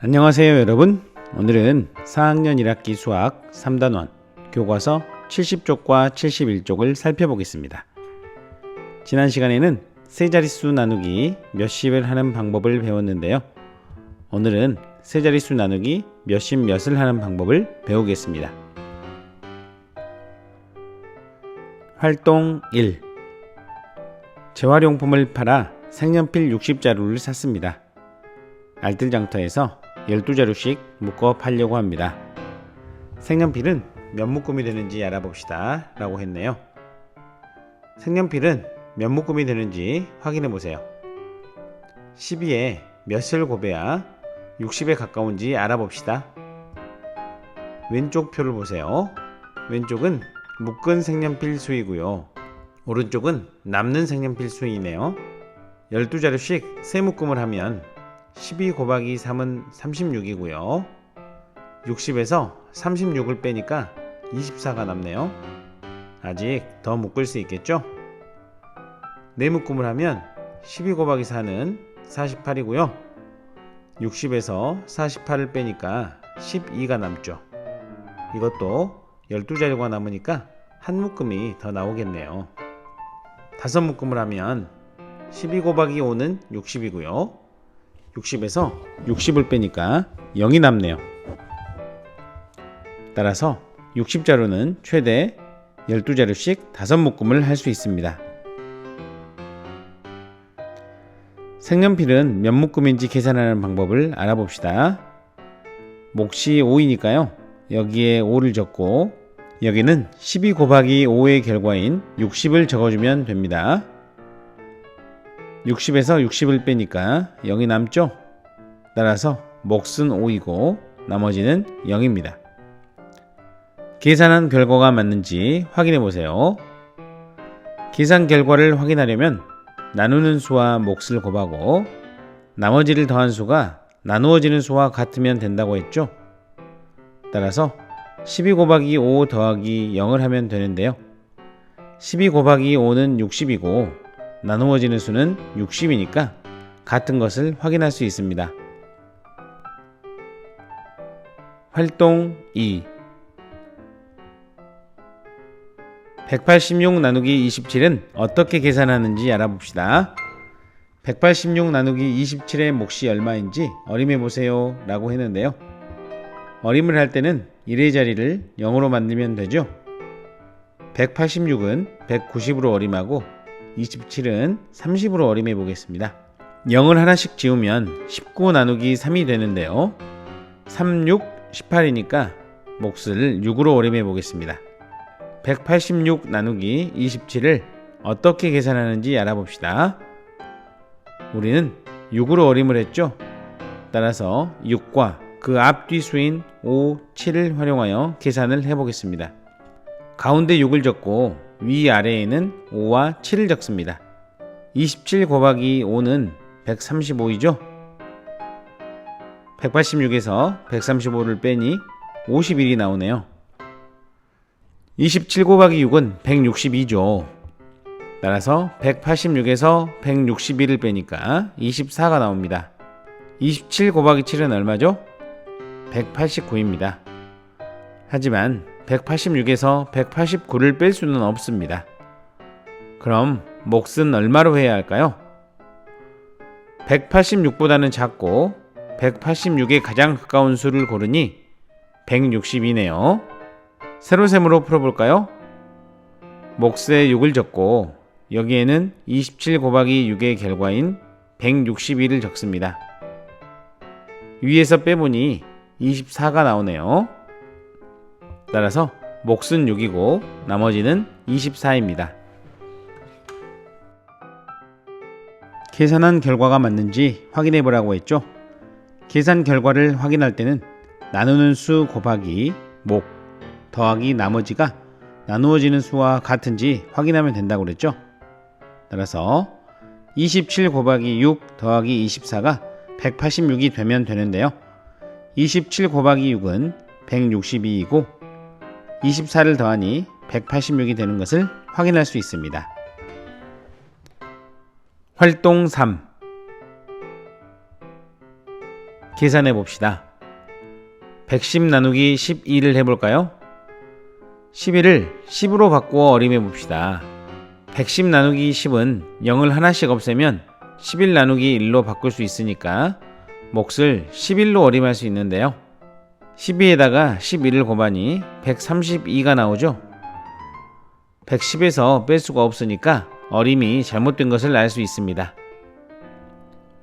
안녕하세요 여러분. 오늘은 4학년 1학기 수학 3단원 교과서 70쪽과 71쪽을 살펴보겠습니다. 지난 시간에는 세자릿수 나누기 몇십을 하는 방법을 배웠는데요. 오늘은 세자릿수 나누기 몇십 몇을 하는 방법을 배우겠습니다. 활동 1. 재활용품을 팔아 색연필 60자루를 샀습니다. 알뜰장터에서 12자루씩 묶어 팔려고 합니다. 색연필은 몇 묶음이 되는지 알아봅시다 라고 했네요. 색연필은 몇 묶음이 되는지 확인해 보세요. 12에 몇을 곱해야 60에 가까운지 알아봅시다. 왼쪽 표를 보세요. 왼쪽은 묶은 색연필 수이고요. 오른쪽은 남는 색연필 수이네요. 12자루씩 3묶음을 하면 12 곱하기 3은 36이고요. 60에서 36을 빼니까 24가 남네요. 아직 더 묶을 수 있겠죠? 4묶음을 하면 12 곱하기 4는 48이고요. 60에서 48을 빼니까 12가 남죠. 이것도 12자루가 남으니까 한 묶음이 더 나오겠네요. 5묶음을 하면 12 곱하기 5는 60이고요. 60에서 60을 빼니까 0이 남네요. 따라서 60자루는 최대 12자루씩 5묶음을 할 수 있습니다. 색연필은 몇 묶음인지 계산하는 방법을 알아봅시다. 몫이 5이니까요. 여기에 5를 적고 여기는 12 곱하기 5의 결과인 60을 적어주면 됩니다. 60에서 60을 빼니까 0이 남죠? 따라서 몫은 5이고 나머지는 0입니다. 계산한 결과가 맞는지 확인해 보세요. 계산 결과를 확인하려면 나누는 수와 몫을 곱하고 나머지를 더한 수가 나누어지는 수와 같으면 된다고 했죠? 따라서 12 곱하기 5 더하기 0을 하면 되는데요. 12 곱하기 5는 60이고 나누어지는 수는 60이니까 같은 것을 확인할 수 있습니다. 활동 2. 186 나누기 27은 어떻게 계산하는지 알아봅시다. 186 나누기 27의 몫이 얼마인지 어림해 보세요 라고 했는데요. 어림을 할 때는 1의 자리를 0으로 만들면 되죠. 186은 190으로 어림하고 27은 30으로 어림해 보겠습니다. 0을 하나씩 지우면 19 나누기 3이 되는데요. 3, 6, 18이니까 몫을 6으로 어림해 보겠습니다. 186 나누기 27을 어떻게 계산하는지 알아봅시다. 우리는 6으로 어림을 했죠. 따라서 6과 그 앞뒤 수인 5, 7을 활용하여 계산을 해보겠습니다. 가운데 6을 적고 위아래에는 5와 7을 적습니다. 27 곱하기 5는 135이죠. 186에서 135를 빼니 51이 나오네요. 27 곱하기 6은 162죠. 따라서 186에서 161을 빼니까 24가 나옵니다. 27 곱하기 7은 얼마죠? 189입니다. 하지만 186에서 189를 뺄 수는 없습니다. 그럼 몫은 얼마로 해야 할까요? 186보다는 작고 186에 가장 가까운 수를 고르니 160이네요. 세로셈으로 풀어볼까요? 몫에 6을 적고 여기에는 27 곱하기 6의 결과인 162를 적습니다. 위에서 빼보니 24가 나오네요. 따라서 몫은 6이고 나머지는 24입니다. 계산한 결과가 맞는지 확인해 보라고 했죠. 계산 결과를 확인할 때는 나누는 수 곱하기 몫 더하기 나머지가 나누어지는 수와 같은지 확인하면 된다고 그랬죠. 따라서 27 곱하기 6 더하기 24가 186이 되면 되는데요. 27 곱하기 6은 162이고 24를 더하니 186이 되는 것을 확인할 수 있습니다. 활동 3. 계산해 봅시다. 110 나누기 12를 해볼까요? 11을 10으로 바꾸어 어림해 봅시다. 110 나누기 10은 0을 하나씩 없애면 11 나누기 1로 바꿀 수 있으니까 몫을 11로 어림할 수 있는데요. 12에다가 11을 곱하니 132가 나오죠. 110에서 뺄 수가 없으니까 어림이 잘못된 것을 알 수 있습니다.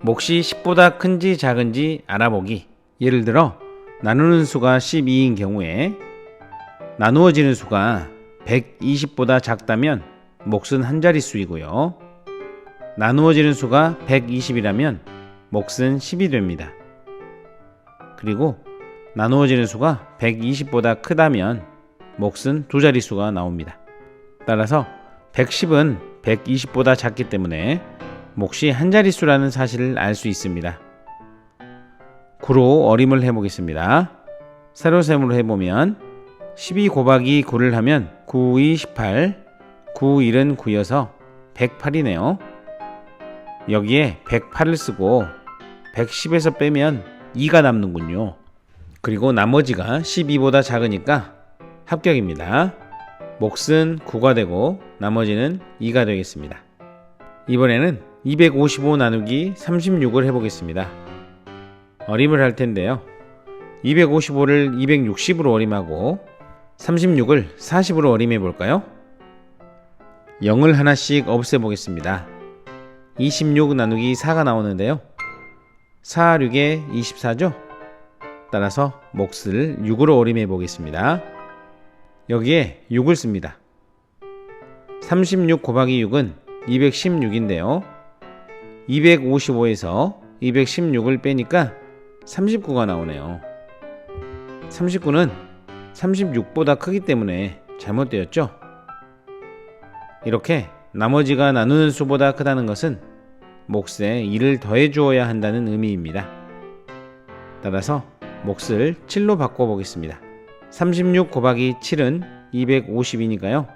몫이 10보다 큰지 작은지 알아보기. 예를 들어 나누는 수가 12인 경우에 나누어지는 수가 120보다 작다면 몫은 한 자릿수이고요. 나누어지는 수가 120이라면 몫은 10이 됩니다. 그리고 나누어지는 수가 120보다 크다면 몫은 두 자릿수가 나옵니다. 따라서 110은 120보다 작기 때문에 몫이 한 자릿수라는 사실을 알 수 있습니다. 9로 어림을 해보겠습니다. 세로셈으로 해보면 12 곱하기 9를 하면 9, 2, 18, 9, 1은 9여서 108이네요. 여기에 108을 쓰고 110에서 빼면 2가 남는군요. 그리고 나머지가 12보다 작으니까 합격입니다. 몫은 9가 되고 나머지는 2가 되겠습니다. 이번에는 255 나누기 36을 해보겠습니다. 어림을 할 텐데요. 255를 260으로 어림하고 36을 40으로 어림해 볼까요? 0을 하나씩 없애보겠습니다. 26 나누기 4가 나오는데요. 4, 6에 24죠? 따라서 몫을 6으로 어림해 보겠습니다. 여기에 6을 씁니다. 36 곱하기 6은 216인데요. 255에서 216을 빼니까 39가 나오네요. 39는 36보다 크기 때문에 잘못되었죠? 이렇게 나머지가 나누는 수보다 크다는 것은 몫에 2를 더해 주어야 한다는 의미입니다. 따라서 몫을 7로 바꿔보겠습니다. 36 곱하기 7은 250이니까요.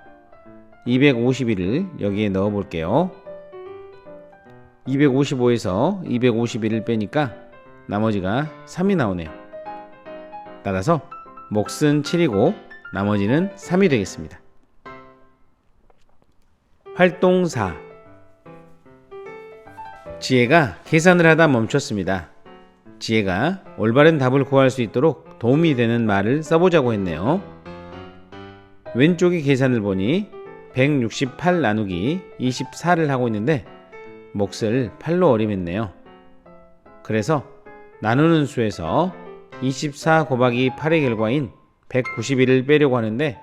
251을 여기에 넣어 볼게요. 255에서 251을 빼니까 나머지가 3이 나오네요. 따라서 몫은 7이고 나머지는 3이 되겠습니다. 활동 4. 지혜가 계산을 하다 멈췄습니다. 지혜가 올바른 답을 구할 수 있도록 도움이 되는 말을 써보자고 했네요. 왼쪽의 계산을 보니 168 나누기 24를 하고 있는데 몫을 8로 어림했네요. 그래서 나누는 수에서 24 곱하기 8의 결과인 191을 빼려고 하는데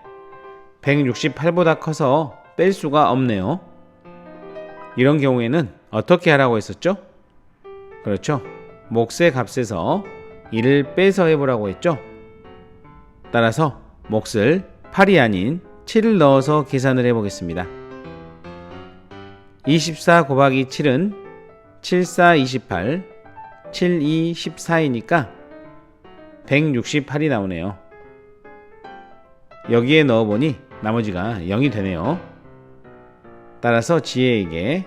168보다 커서 뺄 수가 없네요. 이런 경우에는 어떻게 하라고 했었죠? 그렇죠. 몫의 값에서 1을 빼서 해보라고 했죠. 따라서 몫을 8이 아닌 7을 넣어서 계산을 해보겠습니다. 24 곱하기 7은 7, 4, 28, 7, 2, 14이니까 168이 나오네요. 여기에 넣어보니 나머지가 0이 되네요. 따라서 지혜에게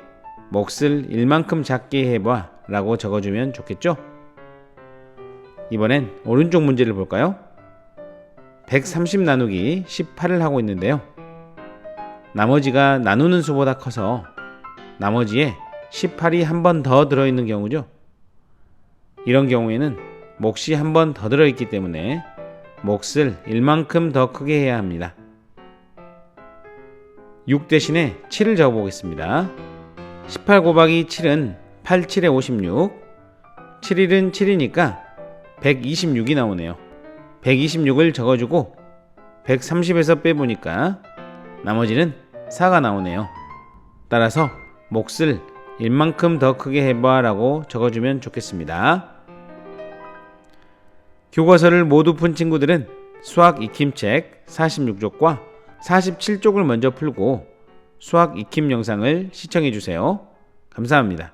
몫을 1만큼 작게 해봐 라고 적어주면 좋겠죠? 이번엔 오른쪽 문제를 볼까요? 130 나누기 18을 하고 있는데요. 나머지가 나누는 수보다 커서 나머지에 18이 한 번 더 들어있는 경우죠. 이런 경우에는 몫이 한 번 더 들어있기 때문에 몫을 1만큼 더 크게 해야 합니다. 6 대신에 7을 적어보겠습니다. 18 곱하기 7은 8, 7에 56, 7일은 7이니까 126이 나오네요. 126을 적어주고 130에서 빼보니까 나머지는 4가 나오네요. 따라서 몫을 1만큼 더 크게 해봐 라고 적어주면 좋겠습니다. 교과서를 모두 푼 친구들은 수학 익힘책 46쪽과 47쪽을 먼저 풀고 수학 익힘 영상을 시청해주세요. 감사합니다.